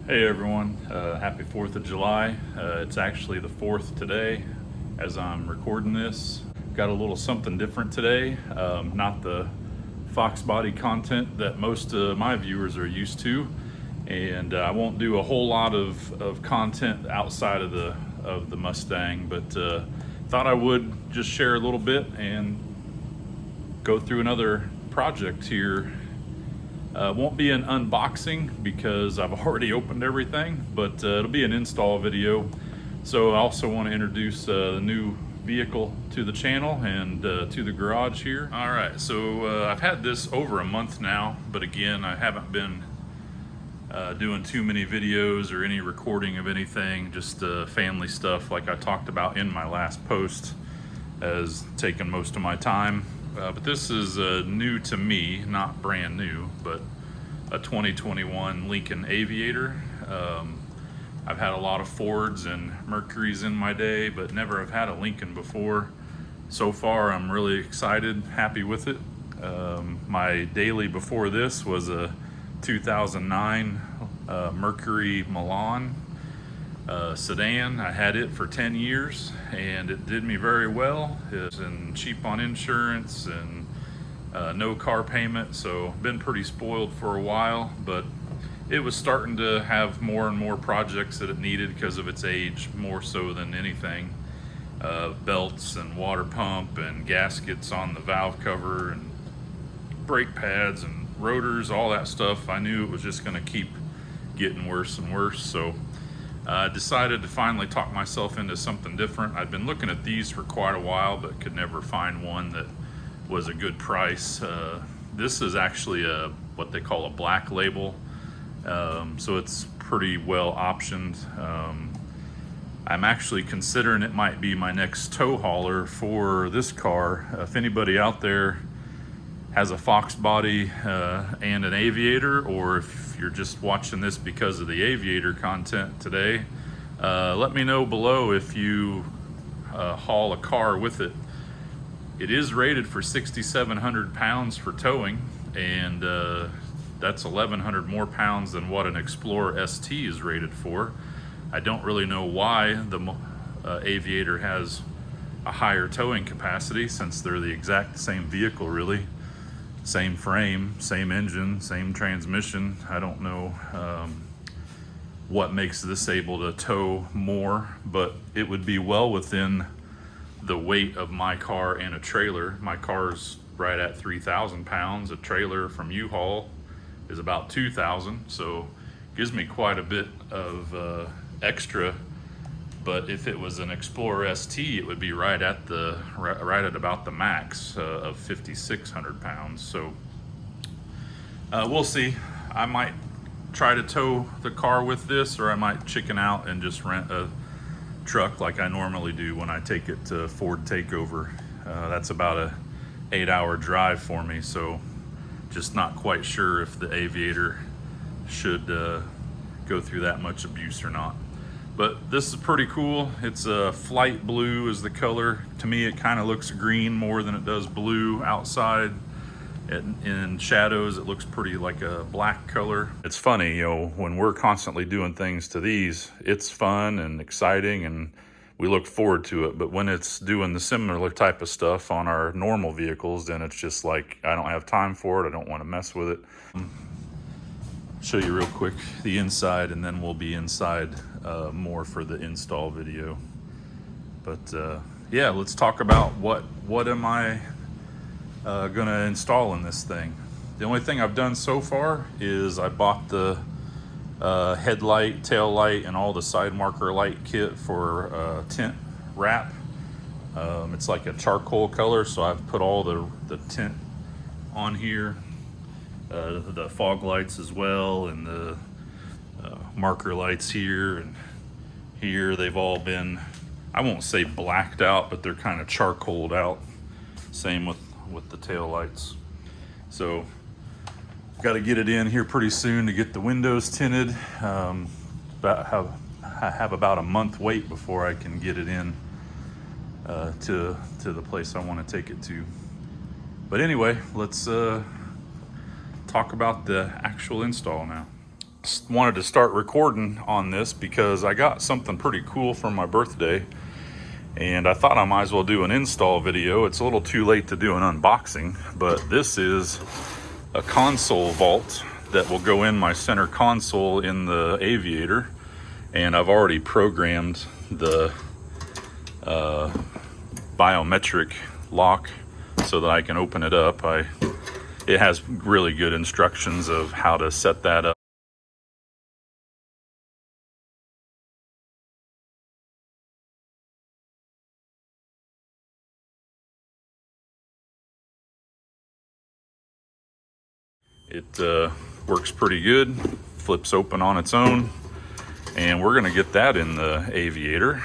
Hey everyone, happy 4th of July. It's actually the 4th today as I'm recording this. Got a little something different today, not the Foxbody content that most of my viewers are used to. And I won't do a whole lot of content outside of the Mustang, but thought I would just share a little bit and go through another project here. Won't be an unboxing because I've already opened everything, but it'll be an install video. So I also want to introduce the new vehicle to the channel and to the garage here. All right, so I've had this over a month now, but again, I haven't been doing too many videos or any recording of anything, just family stuff like I talked about in my last post has taken most of my time. But this is new to me, not brand new, but a 2021 Lincoln Aviator. I've had a lot of Fords and Mercurys in my day, but never have had a Lincoln before. So far, I'm really excited, happy with it. My daily before this was a 2009 Mercury Milan sedan. I had it for 10 years and it did me very well. It's cheap on insurance and no car payment, so been pretty spoiled for a while, but it was starting to have more and more projects that it needed because of its age, more so than anything. Belts and water pump and gaskets on the valve cover and brake pads and rotors, all that stuff. I knew it was just going to keep getting worse and worse, so I decided to finally talk myself into something different. I'd been looking at these for quite a while, but could never find one that was a good price. This is actually what they call a black label, so it's pretty well optioned. I'm actually considering it might be my next tow hauler for this car. If anybody out there has a Foxbody and an Aviator, or if you're just watching this because of the Aviator content today, let me know below if you haul a car with it. It is rated for 6,700 pounds for towing, and that's 1,100 more pounds than what an Explorer ST is rated for. I don't really know why the Aviator has a higher towing capacity, since they're the exact same vehicle really. Same frame, same engine, same transmission. I don't know what makes this able to tow more, but it would be well within the weight of my car and a trailer. My car's right at 3,000 pounds. A trailer from U-Haul is about 2,000, so gives me quite a bit of extra. But if it was an Explorer ST, it would be right at about the max of 5,600 pounds. So we'll see. I might try to tow the car with this, or I might chicken out and just rent a truck like I normally do when I take it to Ford Takeover. That's about a 8-hour drive for me, so just not quite sure if the Aviator should go through that much abuse or not. But this is pretty cool. It's a flight blue is the color. To me, it kind of looks green more than it does blue outside. In shadows, it looks pretty like a black color. It's funny, you know, when we're constantly doing things to these, it's fun and exciting and we look forward to it. But when it's doing the similar type of stuff on our normal vehicles, then it's just like, I don't have time for it. I don't want to mess with it. Show you real quick the inside, and then we'll be inside more for the install video. But yeah, let's talk about what am I gonna install in this thing. The only thing I've done so far is I bought the headlight, tail light, and all the side marker light kit for tint wrap. It's like a charcoal color, so I've put all the tint on here. The fog lights as well, and the marker lights here and here. They've all been, I won't say blacked out, but they're kind of charcoaled out. Same with the tail lights. So got to get it in here pretty soon to get the windows tinted. I have about a month wait before I can get it in to the place I want to take it to. But anyway, let's talk about the actual install now. wanted to start recording on this because I got something pretty cool for my birthday, and I thought I might as well do an install video. It's a little too late to do an unboxing, but this is a console vault that will go in my center console in the Aviator, and I've already programmed the biometric lock so that I can open it up. It has really good instructions of how to set that up. It works pretty good, flips open on its own, and we're gonna get that in the Aviator.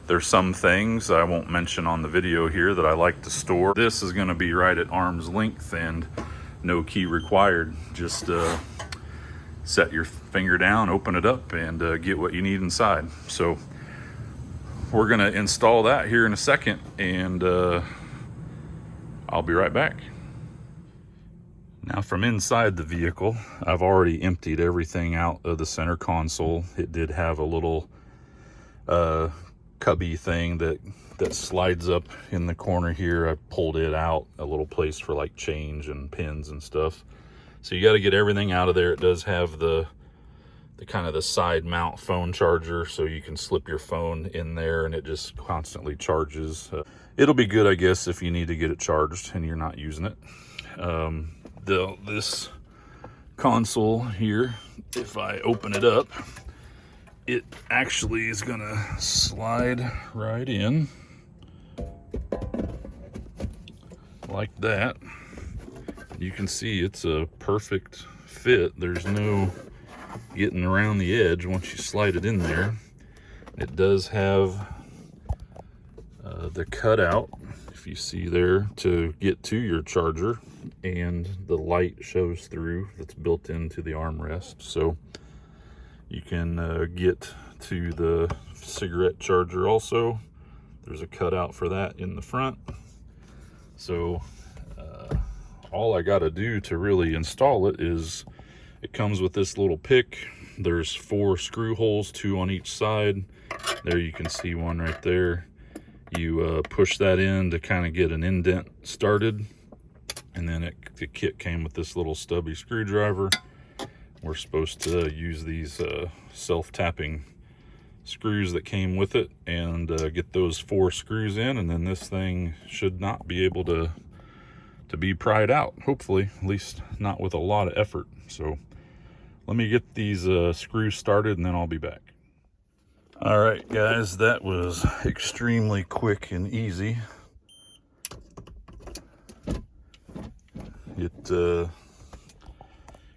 There's some things I won't mention on the video here that I like to store. This is gonna be right at arm's length and no key required. Just set your finger down, open it up, and get what you need inside. So we're gonna install that here in a second, and I'll be right back. Now, from inside the vehicle, I've already emptied everything out of the center console. It did have a little cubby thing that slides up in the corner here. I pulled it out, a little place for like change and pins and stuff. So you got to get everything out of there. It does have the kind of the side mount phone charger, so you can slip your phone in there and it just constantly charges. It'll be good, I guess, if you need to get it charged and you're not using it. This console here, if I open it up, it actually is gonna slide right in like that. You can see it's a perfect fit. There's no getting around the edge once you slide it in there. It does have the cutout, if you see there, to get to your charger, and the light shows through that's built into the armrest, so you can get to the cigarette charger also. There's a cutout for that in the front. So all I got to do to really install it is, it comes with this little pick. There's 4 screw holes, 2 on each side. There you can see one right there. You push that in to kind of get an indent started, and then the kit came with this little stubby screwdriver. We're supposed to use these self-tapping screws that came with it and get those 4 screws in, and then this thing should not be able to be pried out, hopefully, at least not with a lot of effort. So let me get these screws started and then I'll be back. All right, guys, that was extremely quick and easy.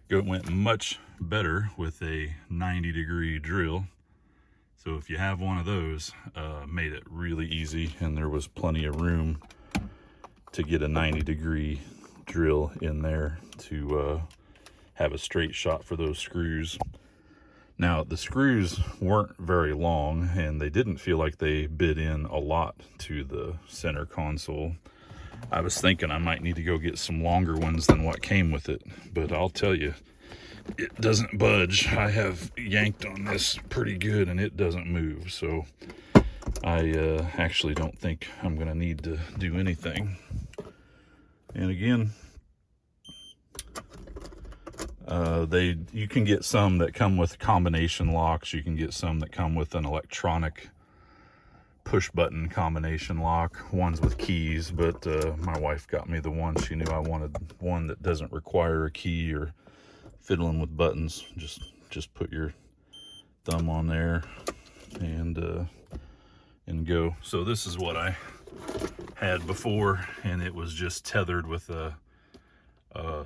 It went much better with a 90-degree drill. So if you have one of those, made it really easy, and there was plenty of room to get a 90-degree drill in there to have a straight shot for those screws. Now, the screws weren't very long, and they didn't feel like they bit in a lot to the center console. I was thinking I might need to go get some longer ones than what came with it, but I'll tell you, it doesn't budge. I have yanked on this pretty good and it doesn't move, so I actually don't think I'm gonna need to do anything. And again, you can get some that come with combination locks. You can get some that come with an electronic push button combination lock, ones with keys, but my wife got me the one. She knew I wanted one that doesn't require a key or fiddling with buttons. Just put your thumb on there and go. So this is what I had before, and it was just tethered with a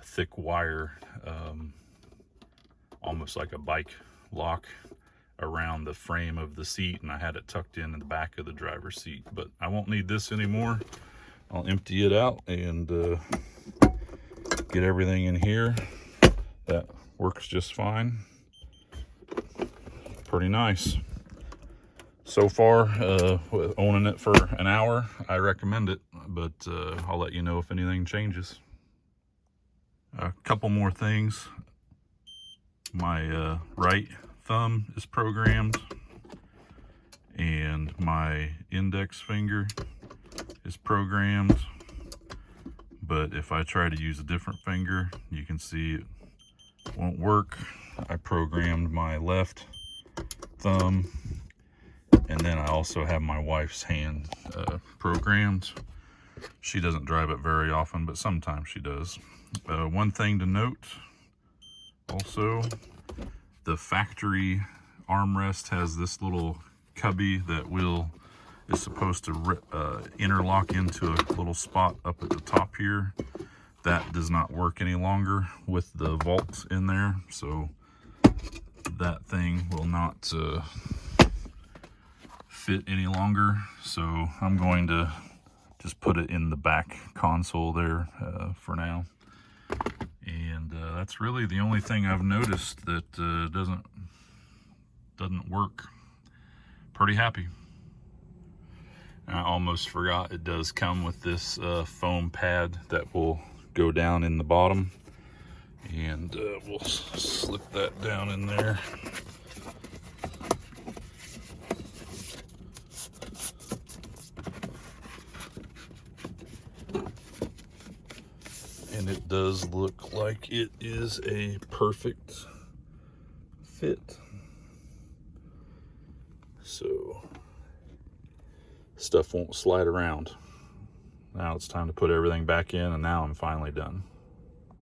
thick wire, almost like a bike lock, around the frame of the seat, and I had it tucked in the back of the driver's seat. But I won't need this anymore. I'll empty it out and get everything in here. That works just fine. Pretty nice. So far, owning it for an hour, I recommend it, but I'll let you know if anything changes. A couple more things. My right thumb is programmed, and my index finger is programmed. But if I try to use a different finger, you can see it won't work. I programmed my left thumb, and then I also have my wife's hand programmed. She doesn't drive it very often, but sometimes she does. One thing to note also, the factory armrest has this little cubby that is supposed to interlock into a little spot up at the top here. That does not work any longer with the vault in there, so that thing will not fit any longer. So I'm going to just put it in the back console there for now. And that's really the only thing I've noticed that doesn't work. Pretty happy. I almost forgot, it does come with this foam pad that will go down in the bottom, and we'll slip that down in there. And it does look like it is a perfect fit. So stuff won't slide around. Now it's time to put everything back in, and now I'm finally done.